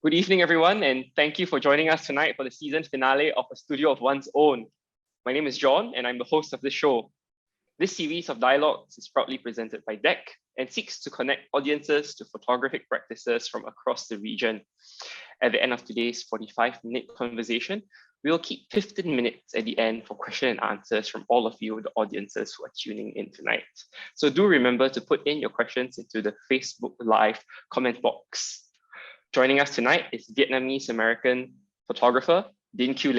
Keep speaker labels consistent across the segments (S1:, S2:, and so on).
S1: Good evening, everyone, and thank you for joining us tonight for the season finale of A Studio of One's Own. My name is John, and I'm the host of this show. This series of dialogues is proudly presented by DEC and seeks to connect audiences to photographic practices from across the region. At the end of today's 45-minute conversation, we will keep 15 minutes at the end for question and answers from all of you, the audiences who are tuning in tonight. So do remember to put in your questions into the Facebook Live comment box. Joining us tonight is Vietnamese American photographer Dinh Q.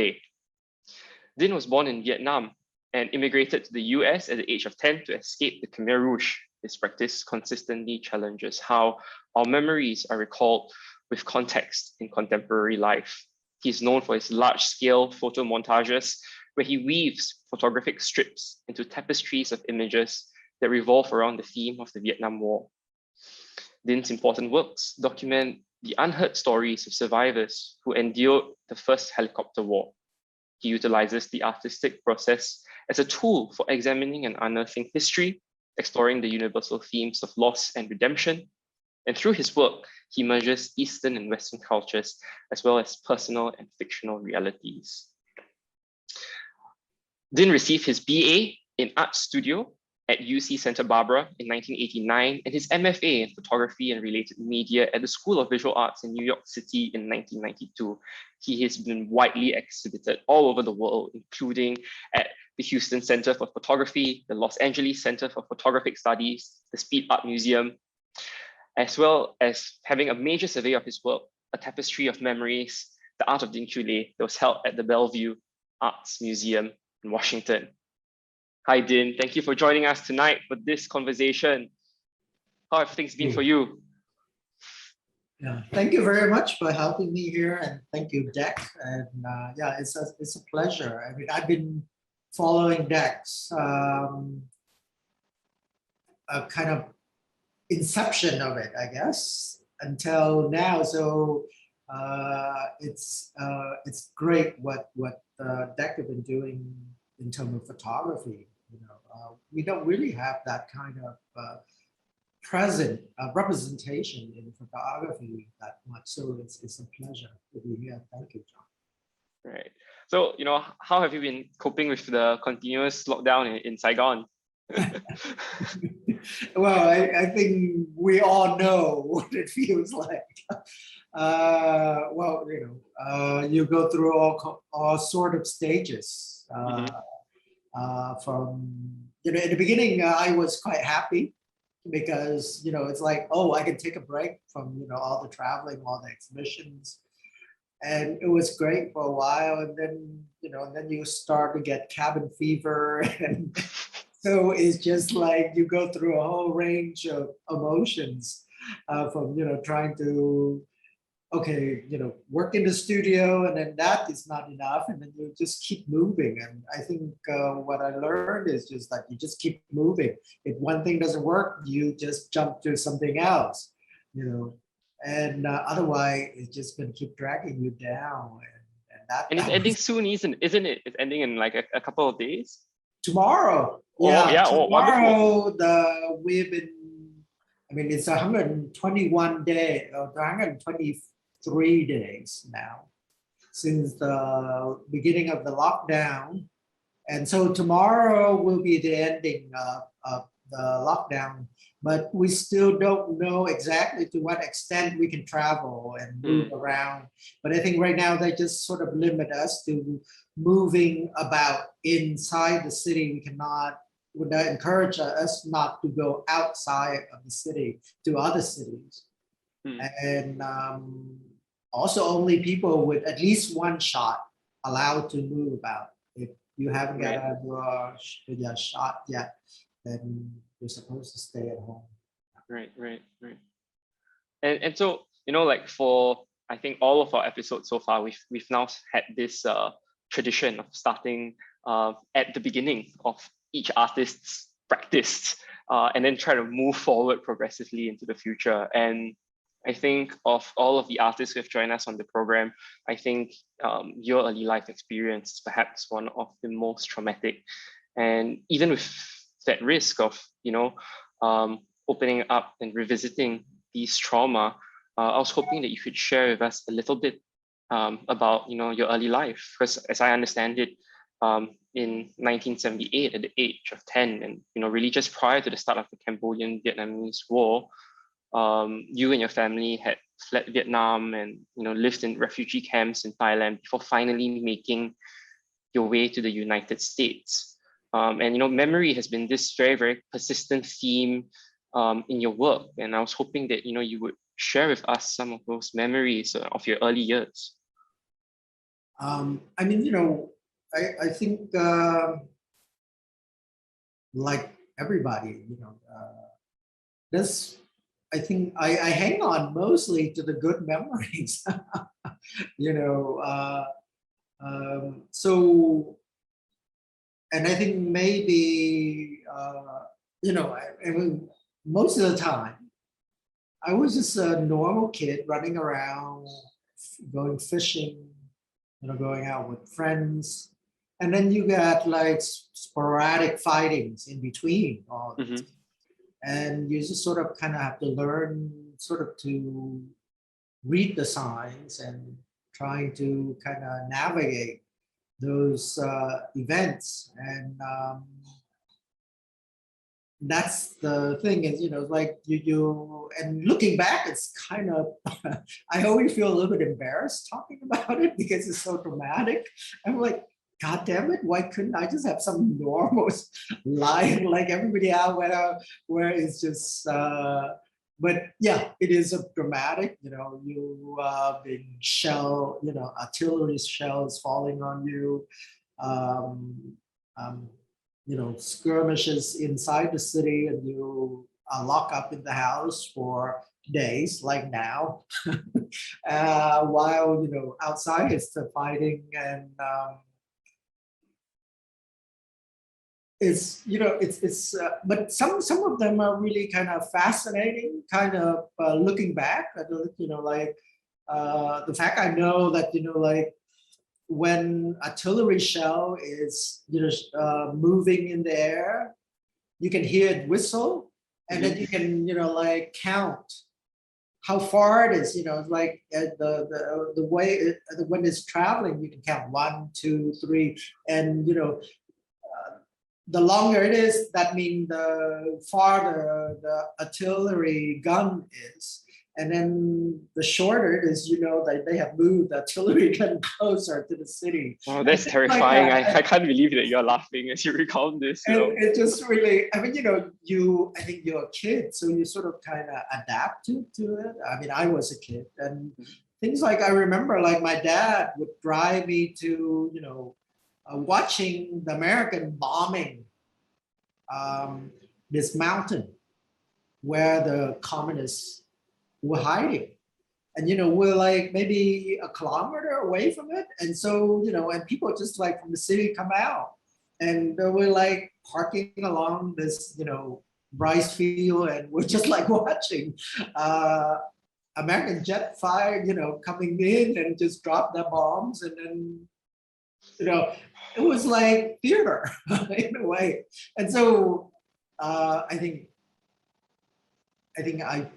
S1: Dinh was born in Vietnam and immigrated to the US at the age of 10 to escape the Khmer Rouge. His practice consistently challenges how our memories are recalled with context in contemporary life. He's known for his large-scale photo montages where he weaves photographic strips into tapestries of images that revolve around the theme of the Vietnam War. Dinh's important works document the unheard stories of survivors who endured the first helicopter war. He utilizes the artistic process as a tool for examining and unearthing history, exploring the universal themes of loss and redemption. And through his work, he merges Eastern and Western cultures, as well as personal and fictional realities. Dinh received his BA in Art Studio at UC Santa Barbara in 1989 and his MFA in Photography and Related Media at the School of Visual Arts in New York City in 1992. He has been widely exhibited all over the world, including at the Houston Center for Photography, the Los Angeles Center for Photographic Studies, the Speed Art Museum, as well as having a major survey of his work, A Tapestry of Memories, The Art of Dinh Q. that was held at the Bellevue Arts Museum in Washington. Hi, Dinh. Thank you for joining us tonight for this conversation. How have things been for you?
S2: Yeah, thank you very much for helping me here, and thank you, DEC. And yeah, it's a pleasure. I mean, I've been following DEC's a kind of inception of it, I guess, until now. So it's great what DEC have been doing in terms of photography. You know, we don't really have that kind of present representation in photography that much. So it's a pleasure to be here. Thank you, John.
S1: Right. So, you know, how have you been coping with the continuous lockdown in Saigon?
S2: Well, I think we all know what it feels like. Well, you know, you go through all sort of stages. From, you know, in the beginning, I was quite happy because, you know, it's like, oh, I can take a break from, you know, all the traveling, all the exhibitions. And it was great for a while. And then, you know, and then you start to get cabin fever. And so it's just like you go through a whole range of emotions from, you know, trying to, okay, you know, work in the studio, and then that is not enough, and then you just keep moving. And I think what I learned is just that you just keep moving. If one thing doesn't work, you just jump to something else, you know, and otherwise it's just going to keep dragging you down.
S1: And it's ending soon, isn't it? It's ending in like a couple of days.
S2: Tomorrow.
S1: Yeah, yeah.
S2: Tomorrow, we've been, I mean, it's 121 days, 123 days now since the beginning of the lockdown. And so tomorrow will be the ending of the lockdown, but we still don't know exactly to what extent we can travel and move around. But I think right now they just sort of limit us to moving about inside the city. Would encourage us not to go outside of the city to other cities. And also only people with at least one shot allowed to move about. If you haven't got your shot yet, then you're supposed to stay at home.
S1: Right. And so, you know, like for, I think all of our episodes so far, we've now had this tradition of starting at the beginning of each artist's practice and then try to move forward progressively into the future. And I think of all of the artists who have joined us on the program, I think your early life experience is perhaps one of the most traumatic. And even with that risk of, you know, opening up and revisiting these trauma, I was hoping that you could share with us a little bit about your early life, because as I understand it, in 1978, at the age of 10, and really just prior to the start of the Cambodian-Vietnamese War, you and your family had fled Vietnam and lived in refugee camps in Thailand before finally making your way to the United States. And memory has been this very, very persistent theme in your work. And I was hoping that you would share with us some of those memories of your early years.
S2: I mean, I think like everybody, this, I think I hang on mostly to the good memories, so, and I think maybe, I mean, most of the time, I was just a normal kid running around, going fishing, going out with friends. And then you got like sporadic fightings in between all this. And you just sort of kind of have to learn sort of to read the signs and trying to kind of navigate those events. And that's the thing is, like you and looking back, it's kind of, I always feel a little bit embarrassed talking about it because it's so dramatic. I'm like, God damn it, why couldn't I just have some normal life like everybody out where it's just, but yeah, it is a dramatic, you being artillery shells falling on you, skirmishes inside the city, and you are locked up in the house for days, like now, while outside it's the fighting, and but some of them are really kind of fascinating, kind of looking back at like the fact I know that like when artillery shell is moving in the air, you can hear it whistle, and then you can like count how far it is. Like the way when it's traveling, you can count 1, 2, 3, and the longer it is, that means the farther the artillery gun is. And then the shorter it is, that they have moved the artillery gun closer to the city.
S1: Oh, that's terrifying. I can't believe that you're laughing as you recount this.
S2: It just really, I mean, I think you're a kid, so you sort of kind of adapt to it. I mean, I was a kid, and things like I remember, like my dad would drive me to, watching the American bombing this mountain where the communists were hiding. And, we're like maybe a kilometer away from it. And so, and people just like from the city come out, and we're like parking along this, rice field, and we're just like watching American jet fire, coming in and just drop their bombs. And then, it was like theater in a way. And so I think I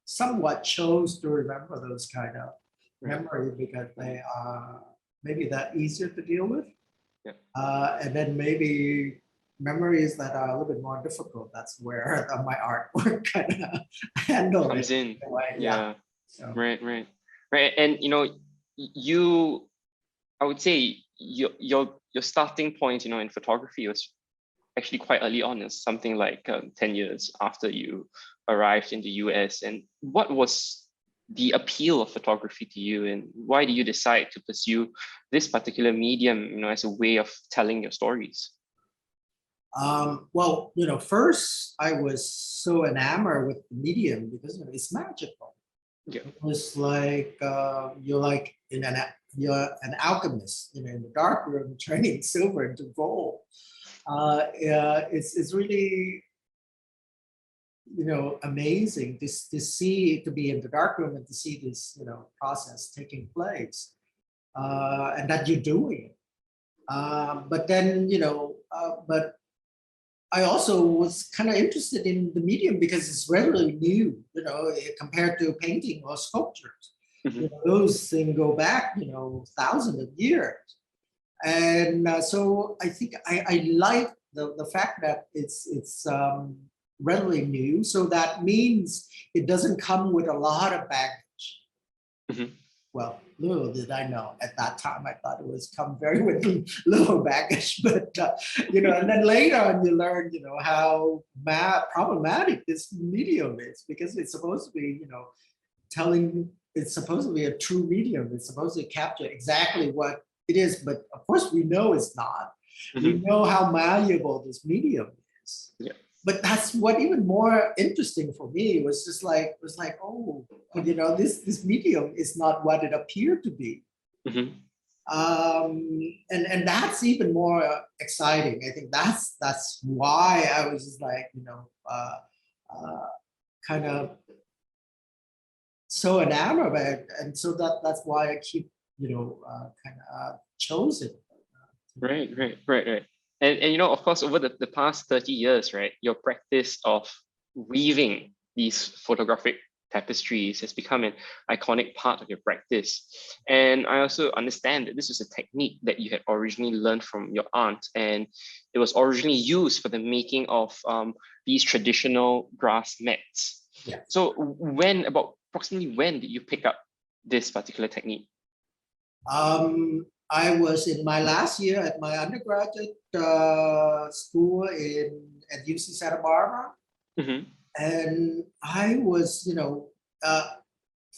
S2: somewhat chose to remember those kind of memories because they are maybe that easier to deal with. And then maybe memories that are a little bit more difficult, that's where my artwork kind of handles
S1: comes in.
S2: Yeah.
S1: So. Right. And you, I would say your starting point, in photography was actually quite early on. It's something like 10 years after you arrived in the US. And what was the appeal of photography to you, and why did you decide to pursue this particular medium, as a way of telling your stories?
S2: Well, first I was so enamored with the medium because it's magical.
S1: Yeah.
S2: It was like you're like you're an alchemist, in the dark room turning silver into gold. It's really amazing to see, to be in the dark room and to see this process taking place, and that you're doing. But then but I also was kind of interested in the medium because it's relatively new, compared to painting or sculptures.
S1: Mhm.
S2: Those things go back, thousands of years. And so I think I like the fact that it's relatively new. So that means it doesn't come with a lot of baggage.
S1: Mhm.
S2: Well, little did I know at that time, I thought it was come very with little baggage, but and then later on you learn, how problematic this medium is because it's supposed to be, it's supposed to be a true medium. It's supposed to capture exactly what it is, but of course we know it's not. We
S1: Mhm.
S2: know how malleable this medium is.
S1: Yeah.
S2: But that's what even more interesting for me was just like oh, this medium is not what it appeared to be.
S1: Mhm.
S2: And that's even more exciting. I think that's why I was just like kind of so enamored of it, and so that's why I keep kind of chose it.
S1: Right, right, right, right. And of course, over the past 30 years, right, your practice of weaving these photographic tapestries has become an iconic part of your practice. And I also understand that this was a technique that you had originally learned from your aunt, and it was originally used for the making of these traditional grass mats.
S2: Yeah.
S1: So approximately when did you pick up this particular technique?
S2: I was in my last year at my undergraduate school at UC Santa Barbara,
S1: Mhm.
S2: and I was,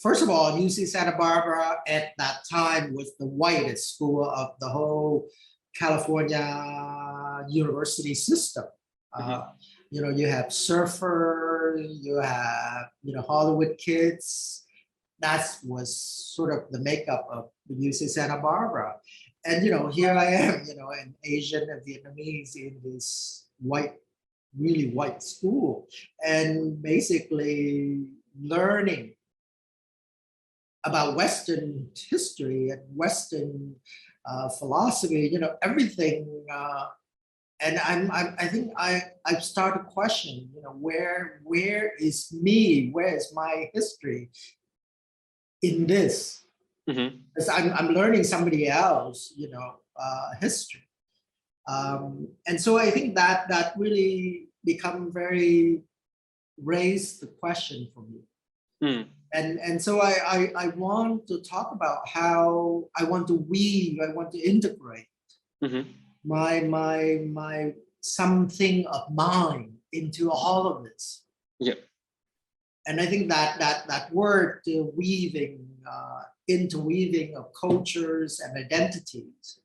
S2: first of all, UC Santa Barbara at that time was the whitest school of the whole California university system.
S1: Mhm.
S2: You have surfers, you have, Hollywood kids. That was sort of the makeup of the UC Santa Barbara. And, here I am, an Asian and Vietnamese in this really white school, and basically learning about Western history and Western philosophy, everything. And I think I've started to question, where is me? Where is my history in this?
S1: Mhm.
S2: Because I'm learning somebody else, history. And so I think that really become very raised the question for me.
S1: Mm.
S2: And so I want to talk about how I want to weave, I want to integrate
S1: Mhm.
S2: my something of mine into all of this.
S1: Yep.
S2: And I think that word weaving, interweaving of cultures and identities,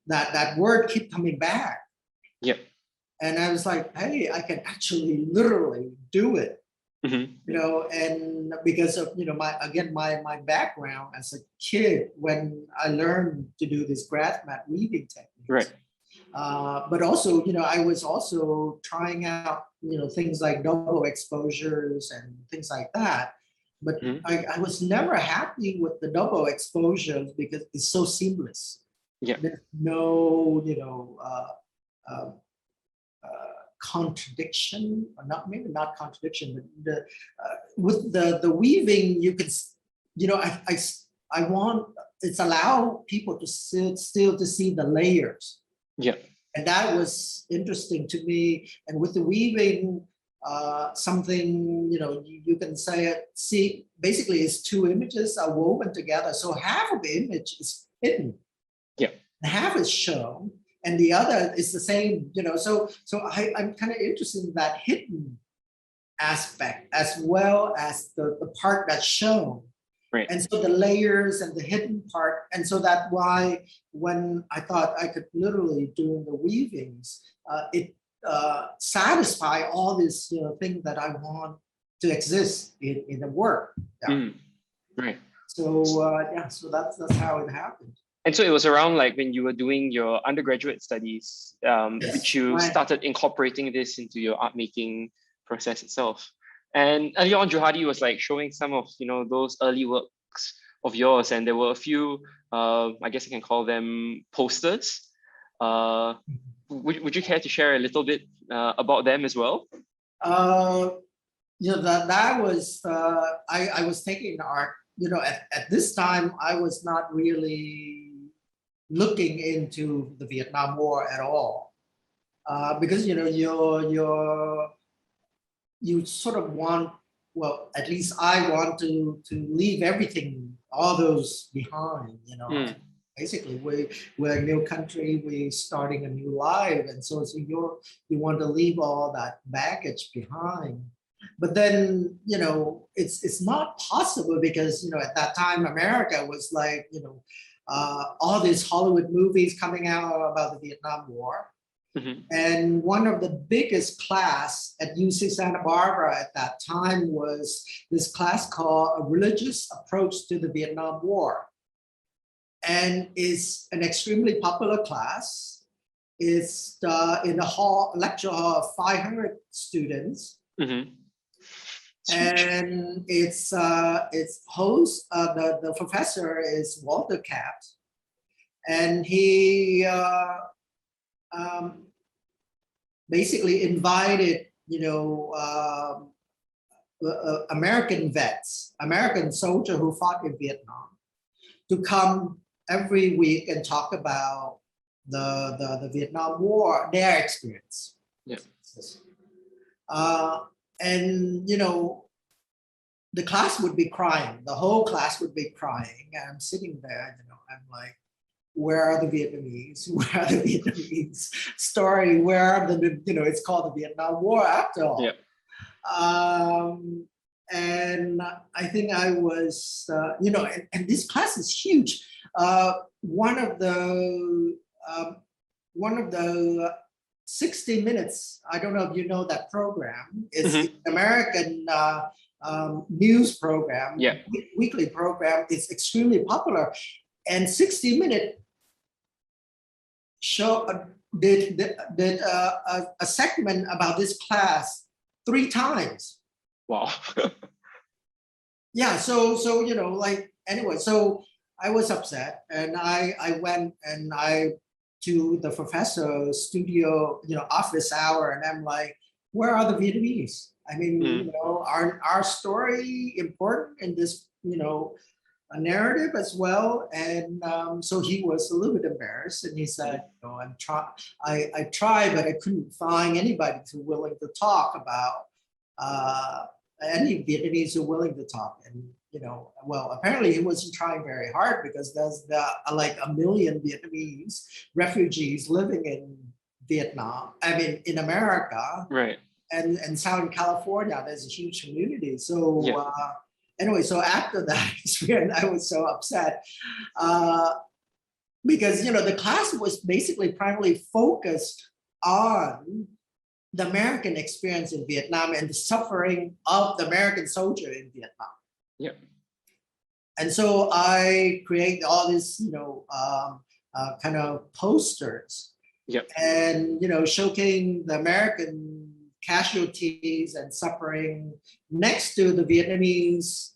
S2: that word keep coming back.
S1: Yep.
S2: And I was like, hey, I can actually literally do it.
S1: Mhm.
S2: And because of my background as a kid when I learned to do this grass mat weaving techniques.
S1: Right.
S2: But also, I was also trying out, things like double exposures and things like that. But
S1: Mhm.
S2: I was never happy with the double exposures because it's so seamless.
S1: Yep.
S2: There's no, uh, contradiction, or not maybe not contradiction, but with the weaving, you can, I want it's allow people to still to see the layers.
S1: Yep.
S2: And that was interesting to me. And with the weaving, something, you can see, basically it's two images are woven together. So half of the image is hidden.
S1: Yep.
S2: Half is shown, and the other is the same, so I'm kind of interested in that hidden aspect as well as the part that's shown.
S1: Right.
S2: And so the layers and the hidden part, and so that why when I thought I could literally do the weavings, it satisfy all these things that I want to exist in the work. Yeah.
S1: Mm. Right.
S2: So so that's how it happened.
S1: And so it was around like when you were doing your undergraduate studies, which
S2: Yes.
S1: you
S2: Right.
S1: started incorporating this into your art making process itself. And earlier on, Johadi was like showing some of those early works of yours, and there were a few, I guess I can call them posters, Would you care to share a little bit about them as well?
S2: That was I was taking art. At this time I was not really looking into the Vietnam War at all, because you sort of want, well, at least I want to leave everything, all those behind. Basically we're a new country, we're starting a new life, and so you want to leave all that baggage behind. But then it's not possible, because at that time America was like, all these Hollywood movies coming out about the Vietnam War.
S1: Mm-hmm.
S2: And one of the biggest class at UC Santa Barbara at that time was this class called A Religious Approach to the Vietnam War. And it's an extremely popular class. It's in a lecture hall of 500 students.
S1: Mm-hmm.
S2: And its host, the professor is Walter Capps, and he basically invited American vets, American soldiers who fought in Vietnam, to come every week and talk about the Vietnam War, their experience.
S1: Yeah.
S2: And the class would be crying. The whole class would be crying. And I'm sitting there, I'm like, where are the Vietnamese? Where are the Vietnamese story? Where are the, it's called the Vietnam War after all.
S1: Yeah.
S2: And I think I was, and this class is huge. One of the 60 Minutes, I don't know if you know that program, it's an American news program,
S1: yeah.
S2: weekly program. It's extremely popular. And 60 Minutes did a segment about this class 3 times.
S1: Wow.
S2: Yeah, so anyway, so I was upset, and I went and to the professor's studio, office hour, and I'm like, where are the Vietnamese? I mean, our story important in this, a narrative as well. And so he was a little bit embarrassed, and he said, I tried, but I couldn't find anybody who's willing to talk about any Vietnamese who are willing to talk. And well, apparently he wasn't trying very hard, because there's like 1 million Vietnamese refugees living in Vietnam. I mean, in America,
S1: right?
S2: And Southern California, there's a huge community. So anyway, so after that experience, I was so upset because the class was basically primarily focused on the American experience in Vietnam and the suffering of the American soldier in Vietnam.
S1: Yeah.
S2: And so I create all these, kind of posters.
S1: Yep.
S2: And showcasing the American casualties and suffering next to the Vietnamese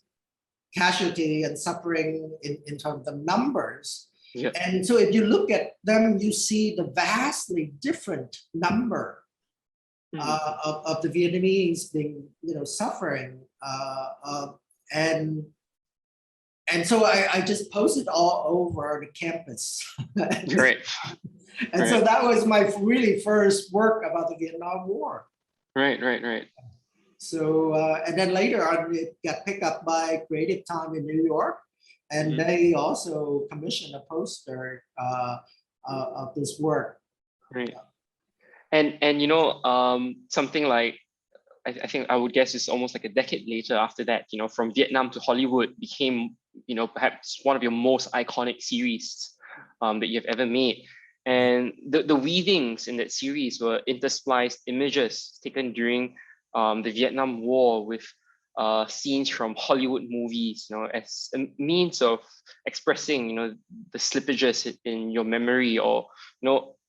S2: casualty and suffering in terms of numbers.
S1: Yep.
S2: And so if you look at them, you see the vastly different number of the Vietnamese being, suffering, and so I just posted all over the campus.
S1: Great.
S2: And so that was my really first work about the Vietnam War.
S1: Right.
S2: So and then later on, it got picked up by Creative Time in New York, and they also commissioned a poster of this work.
S1: Right. And something like, I think I would guess it's almost like a decade later after that, From Vietnam to Hollywood became, perhaps one of your most iconic series that you've ever made. And the weavings in that series were interspliced images taken during the Vietnam War with scenes from Hollywood movies, as a means of expressing, the slippages in your memory, or,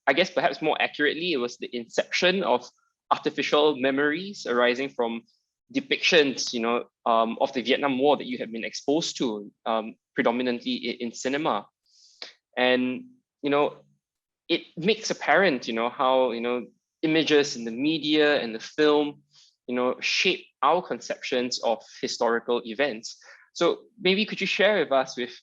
S1: I guess perhaps more accurately, it was the inception of artificial memories arising from depictions, of the Vietnam War that you have been exposed to predominantly in cinema. And, it makes apparent, how, images in the media and the film, shape our conceptions of historical events. So maybe could you share with us with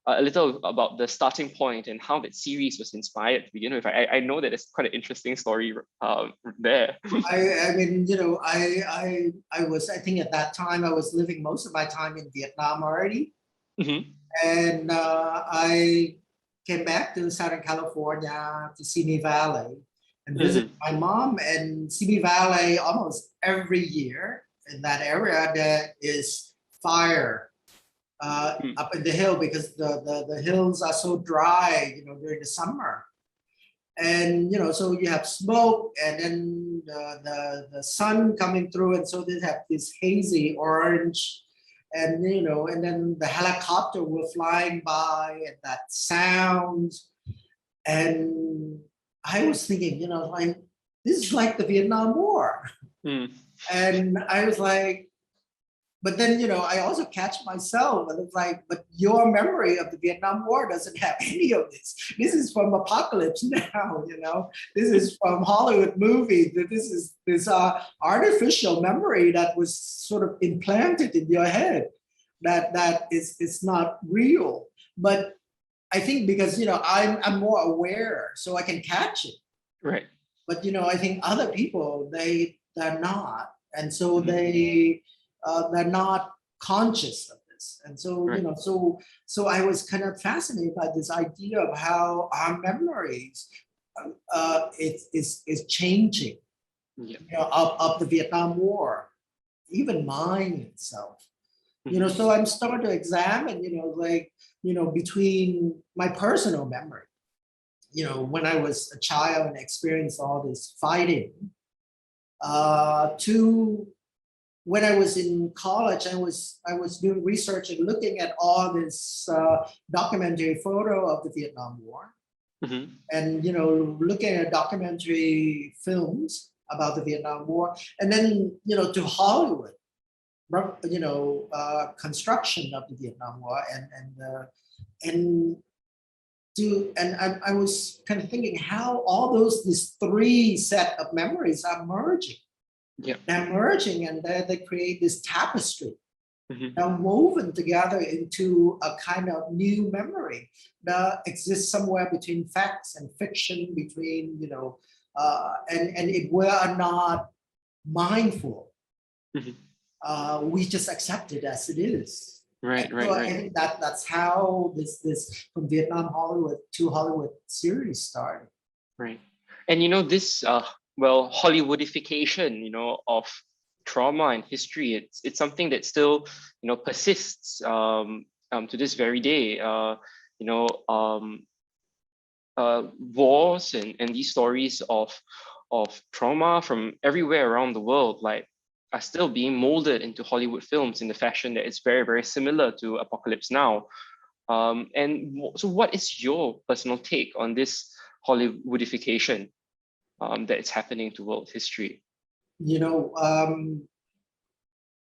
S1: a little about the starting point and how that series was inspired to begin with? I know that it's quite an interesting story there.
S2: I mean, I think at that time I was living most of my time in Vietnam already.
S1: Mm-hmm.
S2: And I came back to Southern California to Simi Valley and visit my mom. And Simi Valley, almost every year in that area, there is fire up in the hill because the hills are so dry, during the summer. And so you have smoke, and then the sun coming through, and so they have this hazy orange, and and then the helicopter were flying by, and that sound. And I was thinking, like, this is like the Vietnam War. And I was like, but then, I also catch myself, and it's like, but your memory of the Vietnam War doesn't have any of this. This is from Apocalypse Now, This is from Hollywood movies. This is this artificial memory that was sort of implanted in your head that is not real. But I think because, I'm more aware, so I can catch it.
S1: Right.
S2: But, I think other people, they're not. And so they're not conscious of this. And so,
S1: right.
S2: So I was kind of fascinated by this idea of how our memories is changing, of the Vietnam War, even mine itself. So I'm starting to examine, between my personal memory, when I was a child and experienced all this fighting, to when I was in college, I was doing research and looking at all this documentary photo of the Vietnam War, and looking at documentary films about the Vietnam War, and then to Hollywood, construction of the Vietnam War, and I was kind of thinking how all these three set of memories are merging.
S1: Yeah.
S2: They're merging, and they create this tapestry. They're woven together into a kind of new memory that exists somewhere between facts and fiction, between, and if we are not mindful, we just accept it as it is.
S1: Right.
S2: I think that's how this from Vietnam to Hollywood series started.
S1: Right. And this Hollywoodification, of trauma and history, it's something that still, persists to this very day. Wars and these stories of trauma from everywhere around the world, like, are still being molded into Hollywood films in the fashion that is very, very similar to Apocalypse Now. And so what is your personal take on this Hollywoodification that is happening to world history?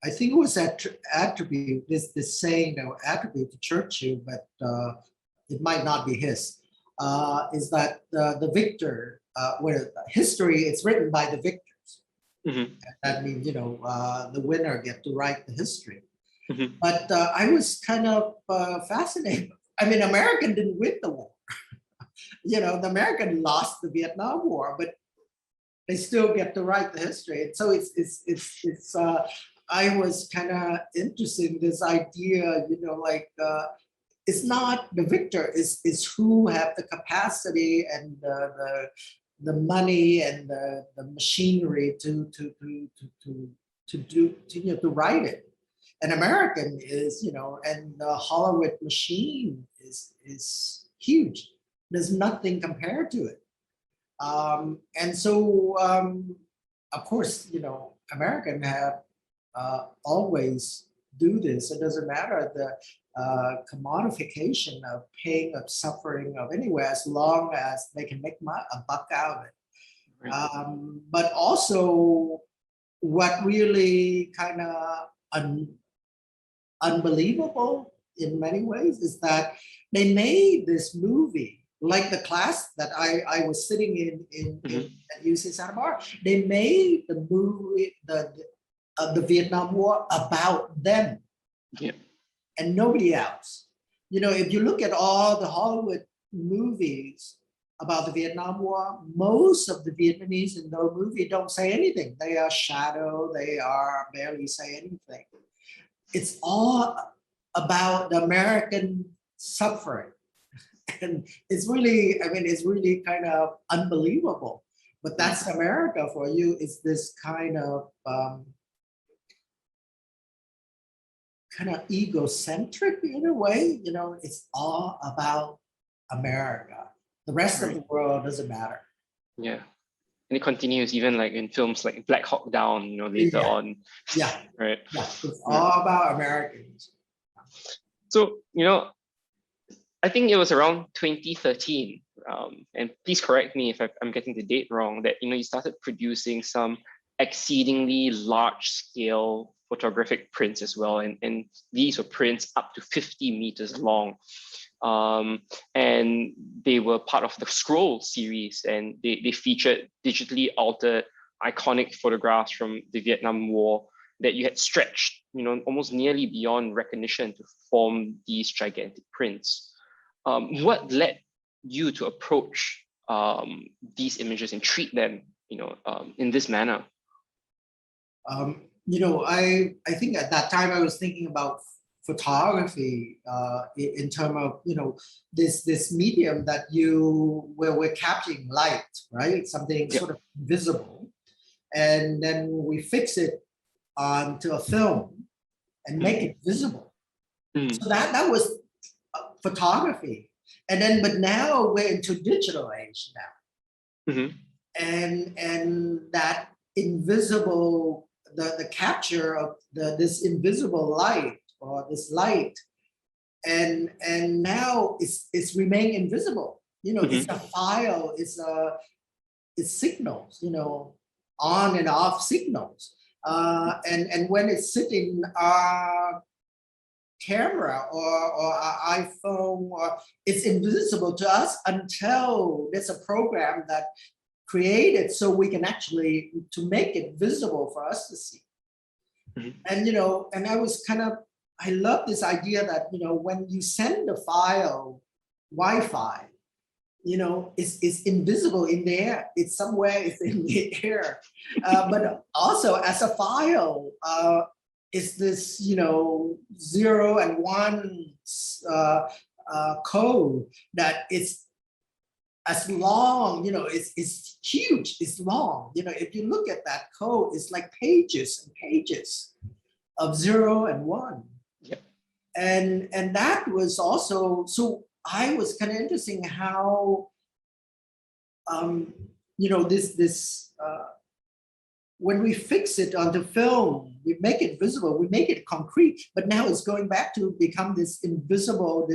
S2: I think it was that attribute, this saying, attribute to Churchill, but it might not be his, is that the victor, where history, it's written by the victors. That means, the winner get to write the history. But I was kind of fascinated. I mean, American didn't win the war. The American lost the Vietnam War, but they still get to write the history. And so it's I was kind of interested in this idea, it's not the victor, is who have the capacity and the money and the machinery to write it. An American is, and the Hollywood machine is huge. There's nothing compared to it. And so, of course, American have always do this. It doesn't matter the commodification of pain, of suffering, of anywhere, as long as they can make a buck out of it. Right. But also, what really kind of unbelievable in many ways is that they made this movie like the class that I was sitting in
S1: Mhm.
S2: at UC Santa Barbara, they made the movie, the Vietnam War about them
S1: Yeah.
S2: and nobody else. You know, if you look at all the Hollywood movies about the Vietnam War, most of the Vietnamese in those movies don't say anything. They are shadow, they are barely say anything. It's all about the American suffering. And it's really, I mean, it's really kind of unbelievable. But that's America for you. It's this kind of egocentric in a way. You know, it's all about America. The rest of
S1: Right.
S2: the world doesn't matter.
S1: Yeah. And it continues even like in films like Black Hawk Down, you know, later
S2: Yeah.
S1: on.
S2: Yeah,
S1: Right.
S2: yeah. It's
S1: Yeah.
S2: all about Americans.
S1: So, you know, I think it was around 2013, and please correct me if I'm getting the date wrong, that, you know, you started producing some exceedingly large scale photographic prints as well. And these were prints up to 50 meters long. And they were part of the Scroll series, and they featured digitally altered iconic photographs from the Vietnam War that you had stretched, you know, almost nearly beyond recognition to form these gigantic prints. What led you to approach these images and treat them, you know, in this manner?
S2: You know, I think at that time I was thinking about photography in terms of, you know, this medium that where we're capturing light, right? Something
S1: Yep.
S2: sort of visible, and then we fix it onto a film and make it visible. So that was photography. And then, but now we're into digital age now.
S1: Mm-hmm.
S2: And that invisible, the capture of this invisible light or this light, and now it's remain invisible. You know, it's a file, it's signals, you know, on and off signals. And when it's sitting camera or our iPhone, or it's invisible to us until there's a program that created so we can actually to make it visible for us to see. And you know, and I love this idea that, you know, when you send the file Wi-Fi, you know, it's invisible in the air. It's somewhere, it's in the air. But also as a file, it's this, you know, 0 and 1 code that is as long, you know, it's huge, it's long. You know, if you look at that code, it's like pages and pages of 0 and 1.
S1: Yep.
S2: And that was also, so I was kind of interesting how, you know, when we fix it onto film, we make it visible, we make it concrete, but now it's going back to become this invisible,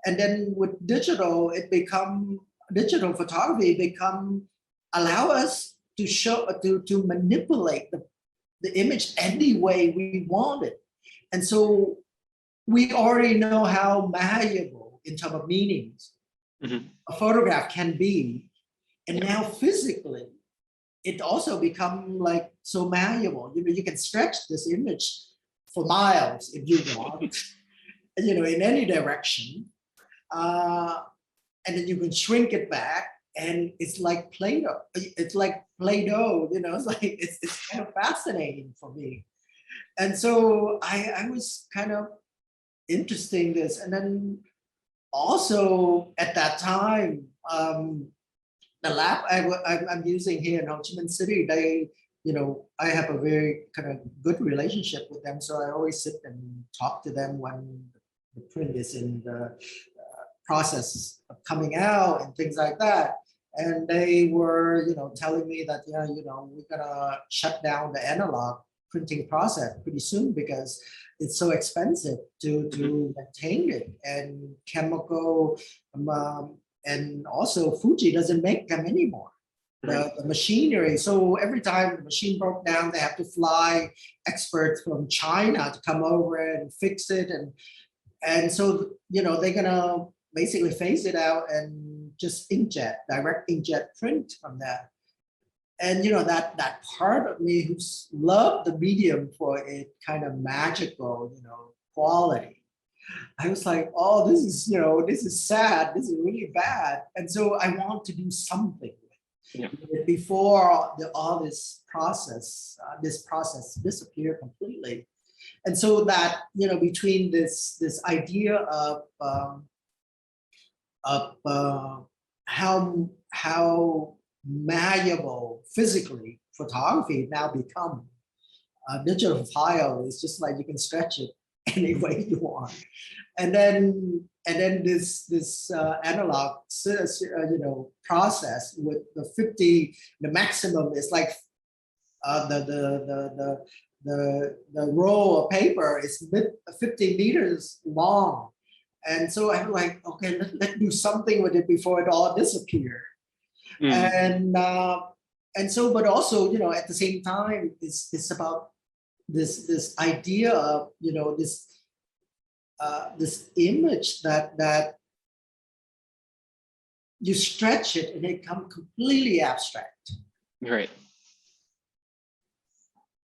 S2: and then with digital, digital photography allow us to show, to manipulate the image any way we want it. And so we already know how malleable in terms of meanings a photograph can be. And now physically, it also become like so malleable. You know, you can stretch this image for miles if you want, you know, in any direction. And then you can shrink it back, and it's like Play-Doh. It's like Play-Doh, you know, it's kind of fascinating for me. And so I was kind of interested in this. And then also at that time, the lab I'm using here in Ho Chi Minh City, they, you know, I have a very kind of good relationship with them. So I always sit and talk to them when the print is in the process of coming out and things like that. And they were, you know, telling me that, yeah, you know, we're gonna shut down the analog printing process pretty soon because it's so expensive to maintain it, and chemical, and also Fuji doesn't make them anymore. The machinery. So every time the machine broke down, they have to fly experts from China to come over and fix it. And so, you know, they're gonna basically phase it out and just inkjet, direct inkjet print from that. And that part of me who's loved the medium for its kind of magical, quality. I was like, oh, this is sad. This is really bad. And so I want to do something before all this process disappear completely. And so that, between this idea of how malleable physically photography now become. A digital file is just like you can stretch it any way you want, and then this analog process with the maximum is like the roll of paper is 50 meters long, and so I'm like, okay, let's do something with it before it all disappears. And so, but also, at the same time, it's about this idea of, this image that you stretch it and it becomes completely abstract.
S1: Right.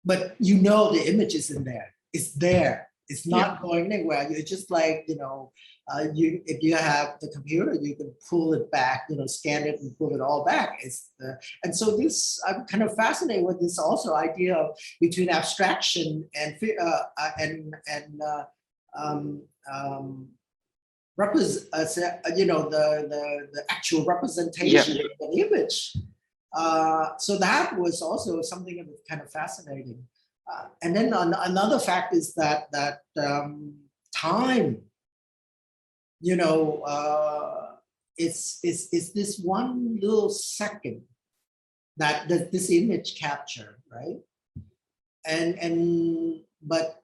S2: But the image is in there. It's there. It's not going anywhere. It's just like, if you have the computer, you can pull it back, scan it and pull it all back. And so this, I'm kind of fascinated with this also idea of between abstraction and the actual representation of the image. So that was also something that was kind of fascinating. And then another fact is that time, it's this one little second that this image capture, right? But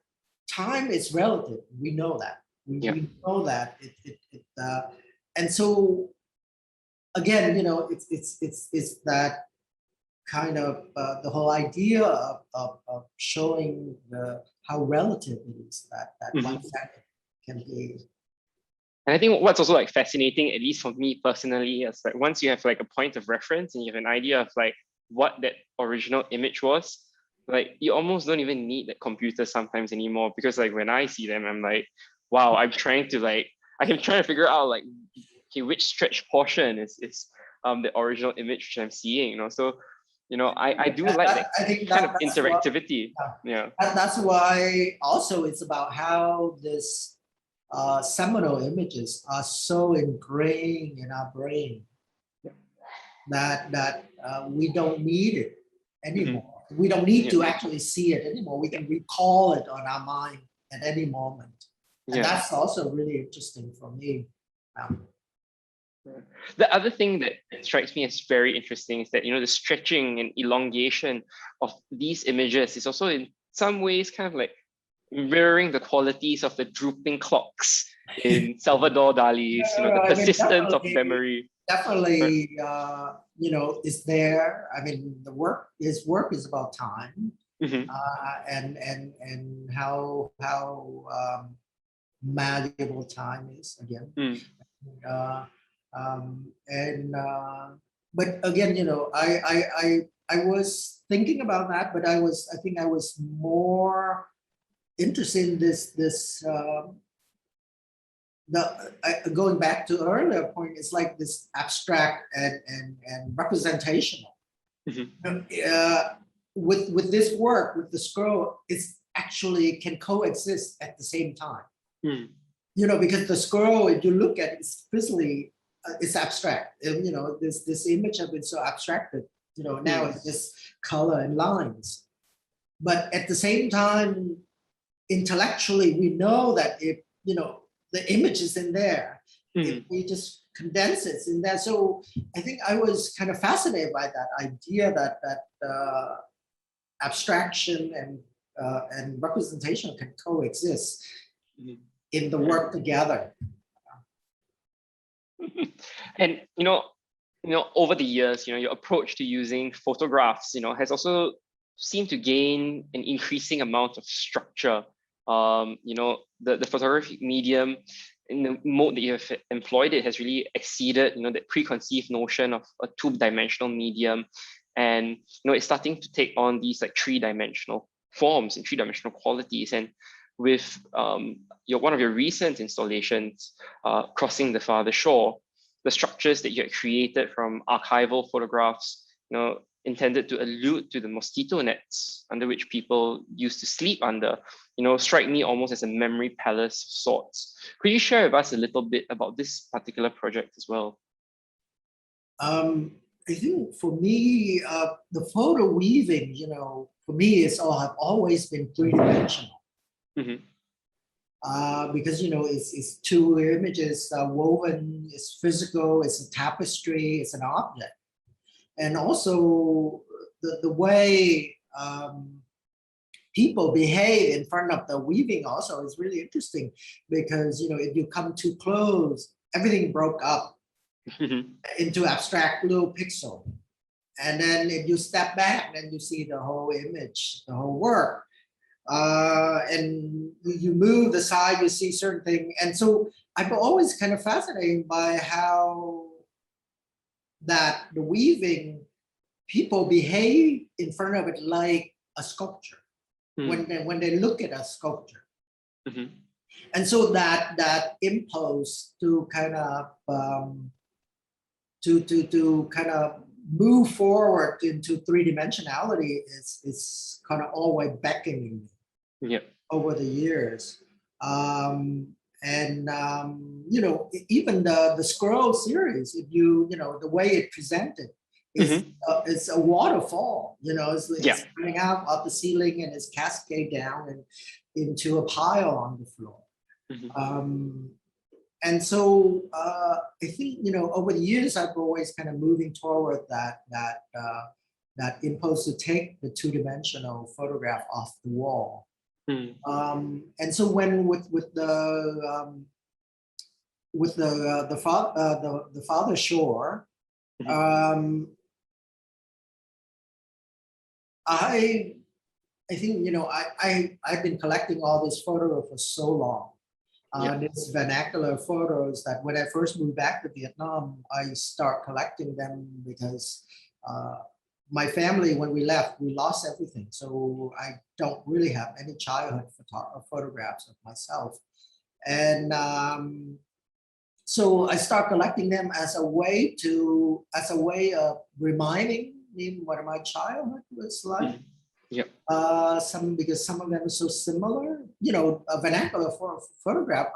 S2: time is relative. We know that. We know that. And so again, it's that kind of the whole idea of showing how relative it is that 1 second can be.
S1: And I think what's also like fascinating, at least for me personally, is like once you have like a point of reference and you have an idea of like what that original image was, like you almost don't even need that computer sometimes anymore, because like when I see them, I'm like, wow, I'm trying to figure out like, okay, which stretch portion is the original image which I'm seeing, So, I do like that kind of interactivity.
S2: That's why also it's about how this seminal images are so ingrained in our brain that we don't need it anymore. We don't need to actually see it anymore. We can recall it on our mind at any moment. And that's also really interesting for me.
S1: The other thing that strikes me as very interesting is that, the stretching and elongation of these images is also in some ways kind of like mirroring the qualities of the drooping clocks in Salvador Dali's, the persistence of memory.
S2: Definitely, is there. I mean, his work is about time, and how malleable time is again. But again, I was thinking about that, but I think I was more interested in this going back to earlier point, it's like this abstract and representational. With this work, with the scroll, it's actually can coexist at the same time. Because the scroll, if you look at it, it's physically, it's abstract. This image has been so abstracted. Now it's just color and lines. But at the same time, intellectually, we know that if the image is in there, if we just condense it in there. So I think I was kind of fascinated by that idea that abstraction and representation can coexist in the work together.
S1: And over the years, your approach to using photographs, has also seemed to gain an increasing amount of structure. The photographic medium in the mode that you have employed, it has really exceeded, that preconceived notion of a two-dimensional medium. And, it's starting to take on these like three-dimensional forms and three-dimensional qualities. And with one of your recent installations, Crossing the Farther Shore, the structures that you had created from archival photographs, intended to allude to the mosquito nets under which people used to sleep under, strike me almost as a memory palace of sorts. Could you share with us a little bit about this particular project as well?
S2: I think for me, the photo weaving, for me, have always been three-dimensional.
S1: Mm-hmm.
S2: Because it's two images woven, it's physical, it's a tapestry, it's an object. And also the way people behave in front of the weaving also is really interesting, because if you come too close, everything broke up into abstract little pixel. And then if you step back, then you see the whole image, the whole work. And you move the side, you see certain things. And so I've always kind of fascinated by how that the weaving, people behave in front of it like a sculpture when they look at a sculpture.
S1: Mm-hmm.
S2: And so that impulse to kind of to kind of move forward into three-dimensionality is kind of always beckoning me over the years. Even the scroll series, if the way it presented is it's a waterfall, it's coming out of the ceiling and it's cascade down and into a pile on the floor. And so I think, over the years, I've always kind of moving toward that impulse to take the two-dimensional photograph off the wall. And so when with the Farther Shore, I think I've been collecting all this photo for so long. These vernacular photos that when I first moved back to Vietnam, I start collecting them because my family, when we left, we lost everything. So I don't really have any childhood photographs of myself. And so I start collecting them as a way of reminding me what my childhood was like. Because some of them are so similar, a vernacular photograph,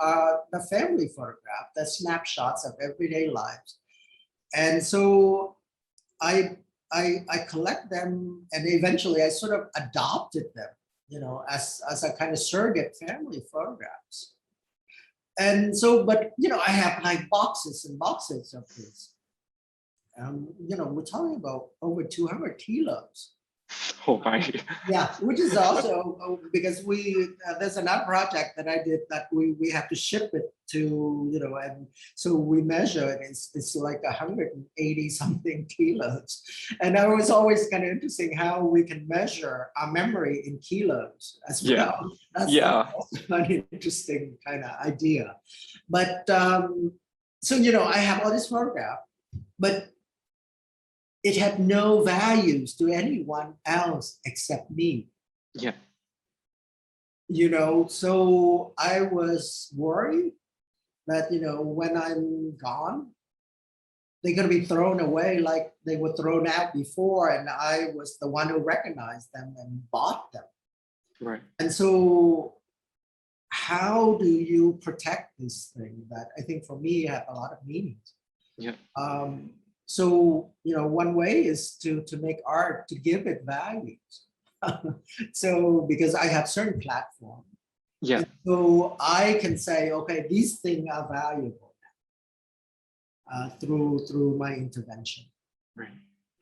S2: the family photograph, the snapshots of everyday lives. And so I collect them, and eventually I sort of adopted them, as a kind of surrogate family photographs. And so, but, I have like boxes and boxes of this. We're talking about over 200 kilos.
S1: Oh my!
S2: Yeah, which is also because there's another project that I did that we have to ship it to, and so we measure it. It's like 180 something kilos, and that was always kind of interesting how we can measure our memory in kilos as well. That's an interesting kind of idea. But so I have all this photograph, but it had no values to anyone else except me. So I was worried that, when I'm gone, they're going to be thrown away like they were thrown out before. And I was the one who recognized them and bought them.
S1: Right.
S2: And so how do you protect this thing that I think for me had a lot of meanings? So, one way is to make art, to give it values. So, because I have certain platform. So I can say, okay, these things are valuable through my intervention.
S1: Right.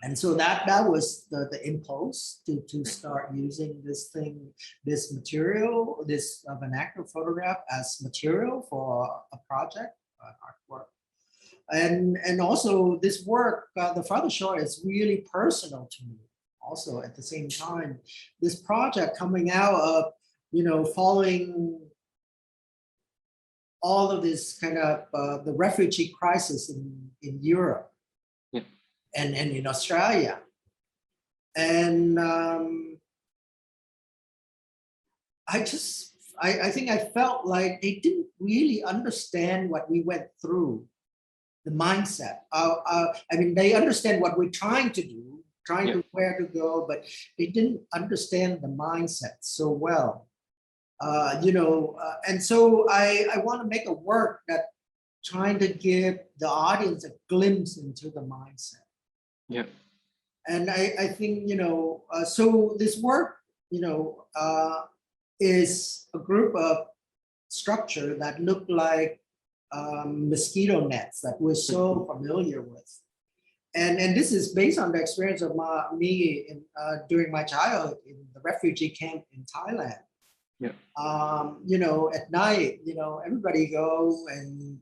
S2: And so that was the impulse to start using this material, this vernacular photograph as material for a project, artwork. And also this work, The Farther Shore, is really personal to me. Also at the same time, this project coming out of, following all of this kind of the refugee crisis in Europe
S1: Yeah.
S2: and in Australia. And I think I felt like they didn't really understand what we went through, the mindset. I mean, they understand what we're trying to do, trying to where to go, but they didn't understand the mindset so well. And so I want to make a work that trying to give the audience a glimpse into the mindset.
S1: Yeah.
S2: And I think, so this work, is a group of structure that look like mosquito nets that we're so familiar with. And this is based on the experience of me during my childhood in the refugee camp in Thailand.
S1: Yeah.
S2: At night, everybody go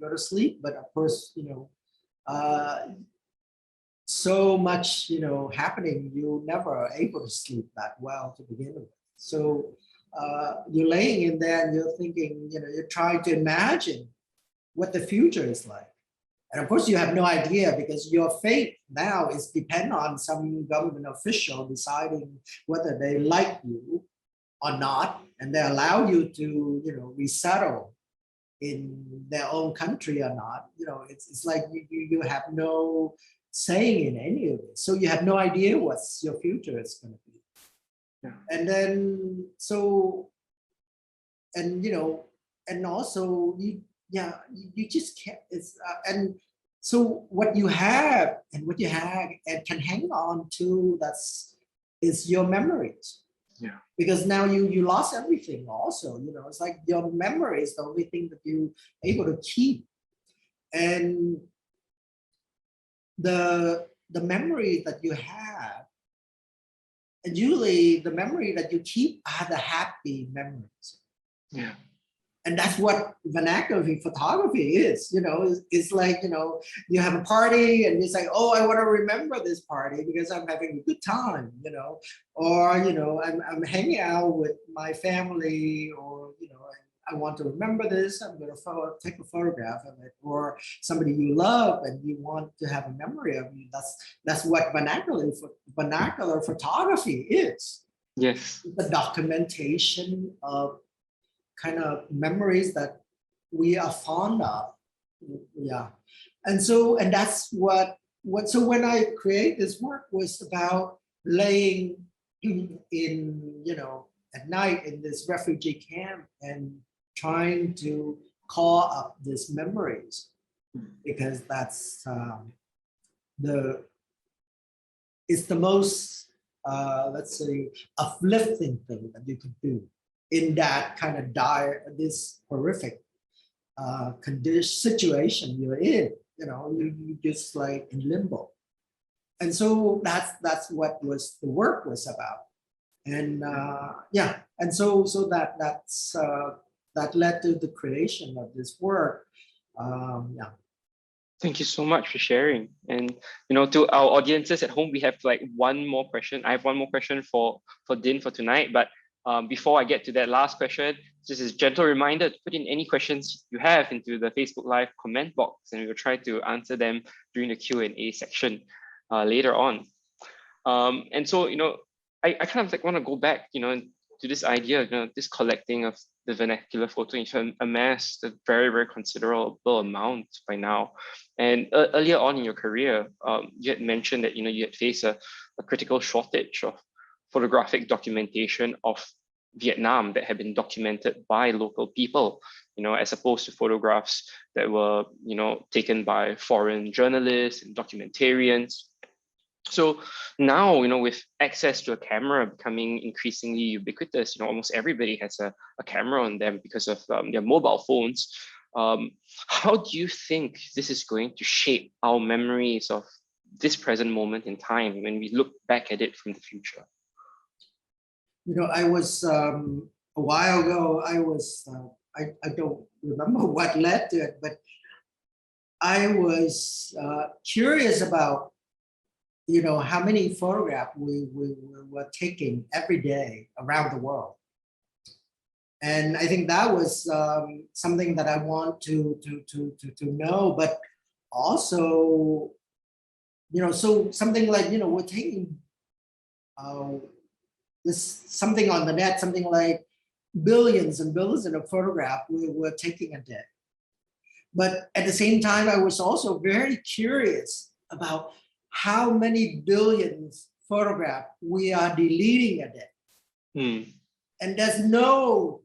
S2: to sleep, but of course, so much, happening, you never are able to sleep that well to begin with. So you're laying in there and you're thinking, you're trying to imagine what the future is like. And of course, you have no idea because your fate now is depend on some government official deciding whether they like you or not, and they allow you to, resettle in their own country or not. It's like you have no saying in any of it. So you have no idea what's your future is going to be. Yeah. And then, and also you just can't, and so what you have and can hang on to, is your memories. Yeah. Because now you lost everything also, it's like your memory is the only thing that you able to keep. And the memory that you have, and usually the memory that you keep are the happy memories. Yeah. And that's what vernacular photography is, it's like, you have a party and you say, oh, I want to remember this party because I'm having a good time, or, I'm hanging out with my family, or, I want to remember this, I'm going to take a photograph of it, or somebody you love and you want to have a memory of you. That's what vernacular photography is.
S1: Yes.
S2: The documentation of kind of memories that we are fond of. Yeah. And that's what so when I create this work was about laying in at night in this refugee camp and trying to call up these memories, because that's it's the most let's say uplifting thing that you could do in that kind of this horrific situation you're in. You just like in limbo. And so that's what the work was about. And and so that led to the creation of this work.
S1: Thank you so much for sharing. And to our audiences at home, we have like one more question. I have one more question for Dinh for tonight. But before I get to that last question, just a gentle reminder to put in any questions you have into the Facebook Live comment box, and we will try to answer them during the Q&A section later on. And so, I kind of like want to go back, to this idea, this collecting of the vernacular photo. You amassed a very, very considerable amount by now. And earlier on in your career, you had mentioned that, you had faced a critical shortage of photographic documentation of Vietnam that had been documented by local people, as opposed to photographs that were, taken by foreign journalists and documentarians. So now, with access to a camera becoming increasingly ubiquitous, almost everybody has a camera on them because of their mobile phones. How do you think this is going to shape our memories of this present moment in time when we look back at it from the future?
S2: I was a while ago, I don't remember what led to it, but I was curious about how many photographs we were taking every day around the world. And I think that was something that I want to know, but also, so something like, we're taking this something on the net, something like billions and billions of photographs we're taking a day. But at the same time, I was also very curious about how many billions photographs we are deleting a day. And there's no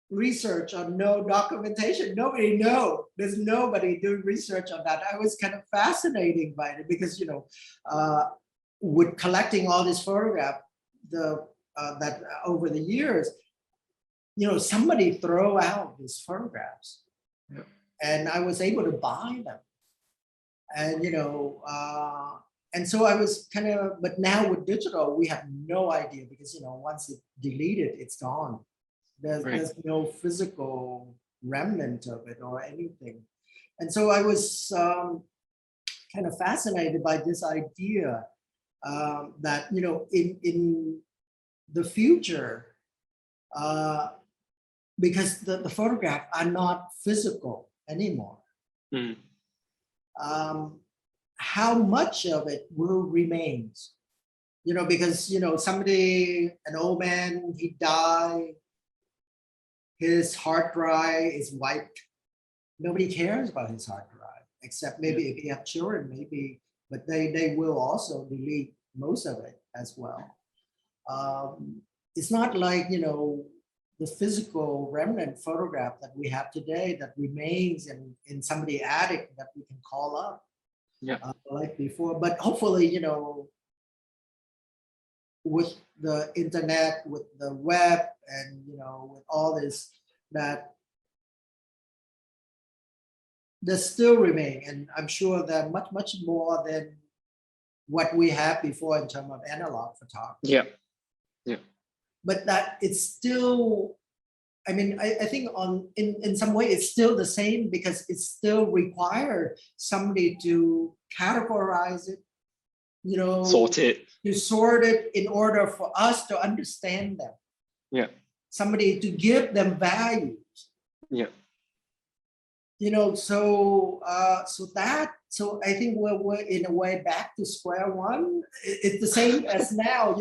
S2: research or no documentation. Nobody knows. There's nobody doing research on that. I was kind of fascinated by it because, with collecting all these photographs, that over the years, somebody throw out these photographs. Yeah. And I was able to buy them. And, and so I was kind of, but now with digital, we have no idea because, once it's deleted, it's gone. There's no physical remnant of it or anything. And so I was kind of fascinated by this idea that, in the future, because the photographs are not physical anymore. How much of it will remain? Because, somebody, an old man, he died, his hard drive is wiped. Nobody cares about his hard drive, except maybe if you have children, maybe, but they will also delete most of it as well. It's not like, the physical remnant photograph that we have today that remains in somebody's attic that we can call up, like before. But hopefully, with the internet, with the web, and with all this, that they still remain, and I'm sure that much more than what we had before in terms of analog photography.
S1: Yeah.
S2: But that it's still, I mean, I think in some way it's still the same because it still required somebody to categorize it,
S1: sort it
S2: in order for us to understand them.
S1: Yeah.
S2: Somebody to give them values.
S1: Yeah.
S2: So I think we're in a way back to square one. It's the same as now,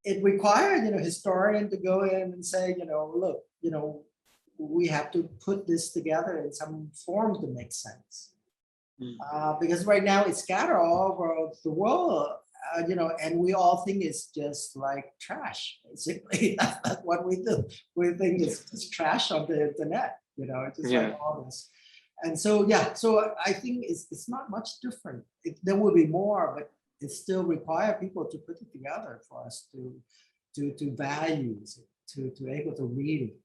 S2: it required, historian to go in and say, look, we have to put this together in some form to make sense. Because right now it's scattered all over the world, and we all think it's just like trash. Basically, that's what we do. We think it's just trash on the internet, just like all this. And so, so I think it's not much different. There will be more, but it still requires people to put it together for us to value it, to able to read it,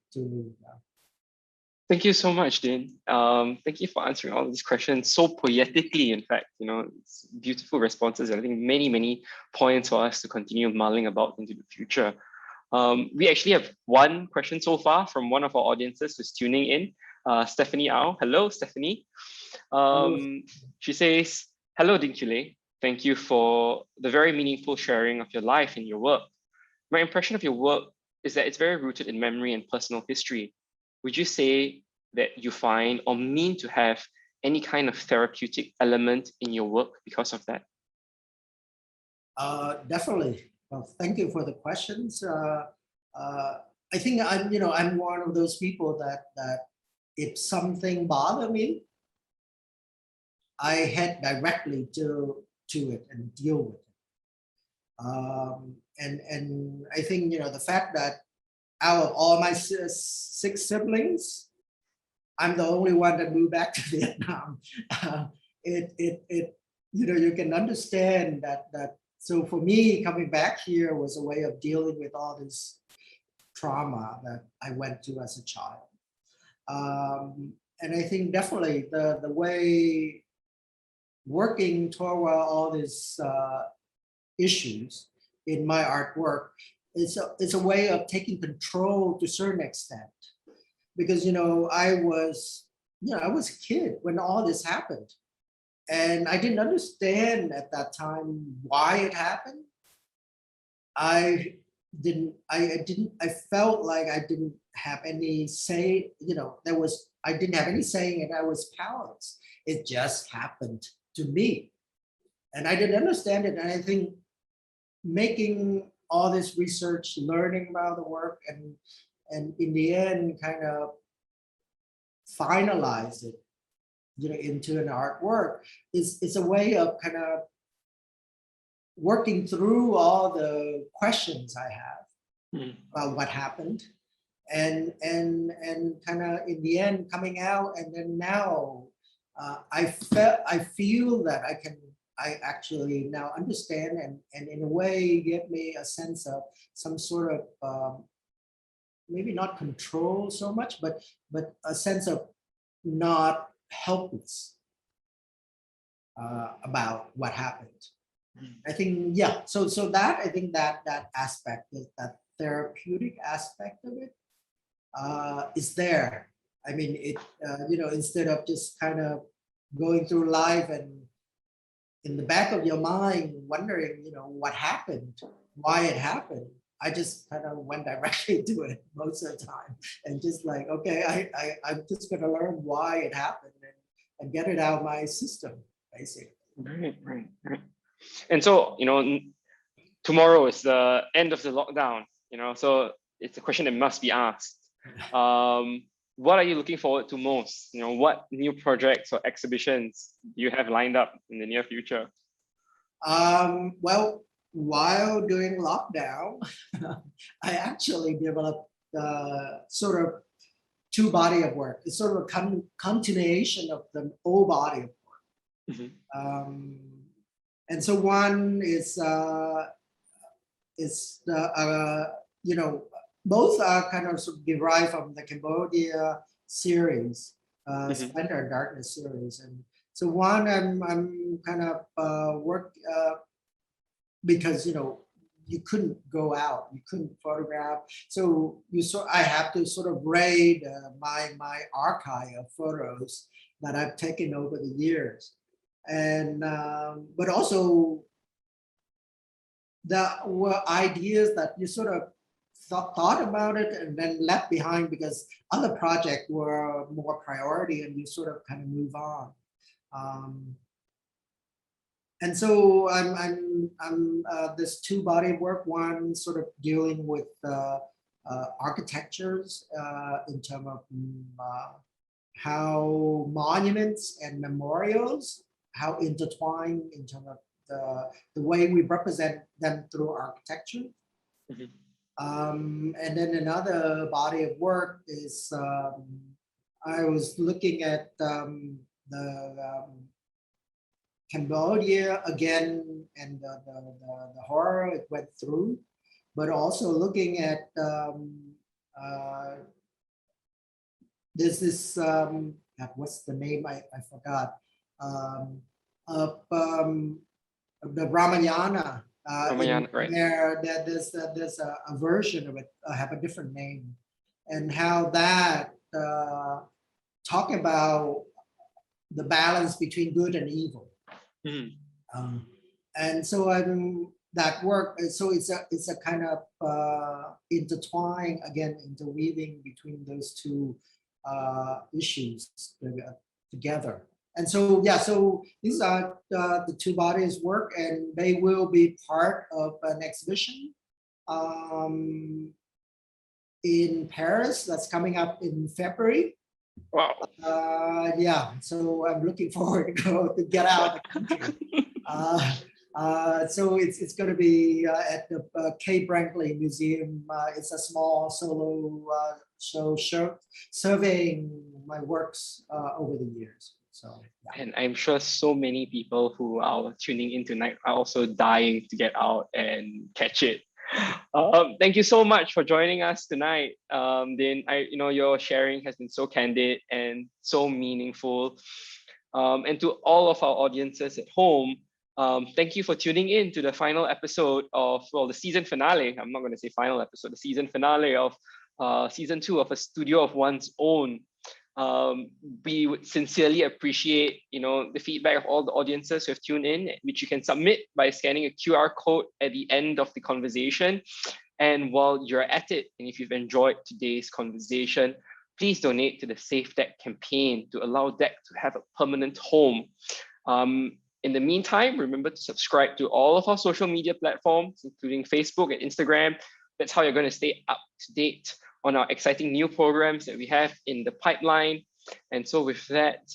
S1: Thank you so much, Dean. Thank you for answering all these questions so poetically, in fact. It's beautiful responses. I think many points for us to continue mulling about into the future. We actually have one question so far from one of our audiences who's tuning in, Stephanie Au. Hello, Stephanie. She says, hello, Dinh Q. Thank you for the very meaningful sharing of your life and your work. My impression of your work is that it's very rooted in memory and personal history. Would you say that you find or mean to have any kind of therapeutic element in your work because of that?
S2: Definitely. Well, thank you for the questions. I think I'm one of those people that if something bothers me, I head directly to it and deal with it. And I think the fact that out of all my 6 siblings, I'm the only one that moved back to Vietnam. You can understand that. So for me, coming back here was a way of dealing with all this trauma that I went through as a child. And I think definitely the way working toward all these issues in my artwork, it's a way of taking control to a certain extent. Because I was a kid when all this happened. And I didn't understand at that time why it happened. I I felt like I didn't have any say, I didn't have any saying and I was powerless. It just happened to me. And I didn't understand it. And I think making all this research, learning about the work, and in the end kind of finalize it, into an artwork is a way of kind of working through all the questions I have about what happened, and kind of in the end coming out, and then now I feel that I actually now understand, and in a way give me a sense of some sort of maybe not control so much, but a sense of not helpless about what happened. I think, yeah. So that, I think that aspect, that therapeutic aspect of it, is there. I mean, it instead of just kind of going through life and in the back of your mind wondering, what happened, why it happened. I just kind of went directly to it most of the time, and just like, okay, I'm just going to learn why it happened and get it out of my system, basically.
S1: Right. And so, tomorrow is the end of the lockdown, so it's a question that must be asked. What are you looking forward to most? What new projects or exhibitions do you have lined up in the near future?
S2: Well, while during lockdown, I actually developed sort of two body of work. It's sort of a continuation of the old body of work. And so one is both are kind of, derived from the Cambodia series, Splendor and Darkness series. And so one I'm kind of because you couldn't go out, you couldn't photograph, so I have to sort of raid my archive of photos that I've taken over the years, and but also the were ideas that you sort of thought about it and then left behind because other projects were more priority, and you sort of kind of move on. And so I'm this two body of work, one sort of dealing with architectures in terms of how monuments and memorials, how intertwined in terms of the way we represent them through architecture. And then another body of work is I was looking at the Cambodia again, and the horror it went through, but also looking at there's this what's the name, I forgot, of the Ramayana.
S1: Right.
S2: There's a version of it have a different name, and how that talk about the balance between good and evil. And so that work, so it's a kind of intertwine, again, interweaving between those two issues together. And so, yeah, so these are the two bodies work, and they will be part of an exhibition in Paris that's coming up in February.
S1: Wow.
S2: Yeah, so I'm looking forward to get out of the country. So it's going to be at the Kay Brankley Museum. It's a small solo show surveying my works over the years. So, yeah.
S1: And I'm sure so many people who are tuning in tonight are also dying to get out and catch it. Thank you so much for joining us tonight. Dinh, your sharing has been so candid and so meaningful. And to all of our audiences at home, thank you for tuning in to the final episode of, the season finale. I'm not going to say final episode, the season finale of season 2 of A Studio of One's Own. We would sincerely appreciate, the feedback of all the audiences who have tuned in, which you can submit by scanning a QR code at the end of the conversation. And while you're at it, and if you've enjoyed today's conversation, please donate to the Safe Deck campaign to allow Deck to have a permanent home. In the meantime, remember to subscribe to all of our social media platforms, including Facebook and Instagram. That's how you're going to stay up to date on our exciting new programs that we have in the pipeline. And so with that,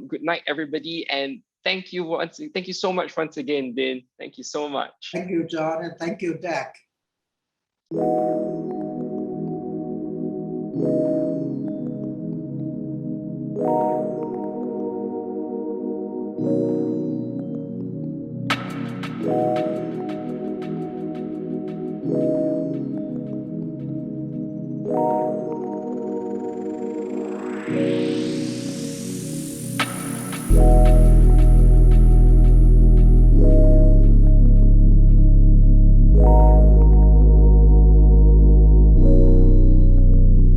S1: good night, everybody. And thank you so much once again, Din. Thank you so much.
S2: Thank you, John, and thank you, Dak.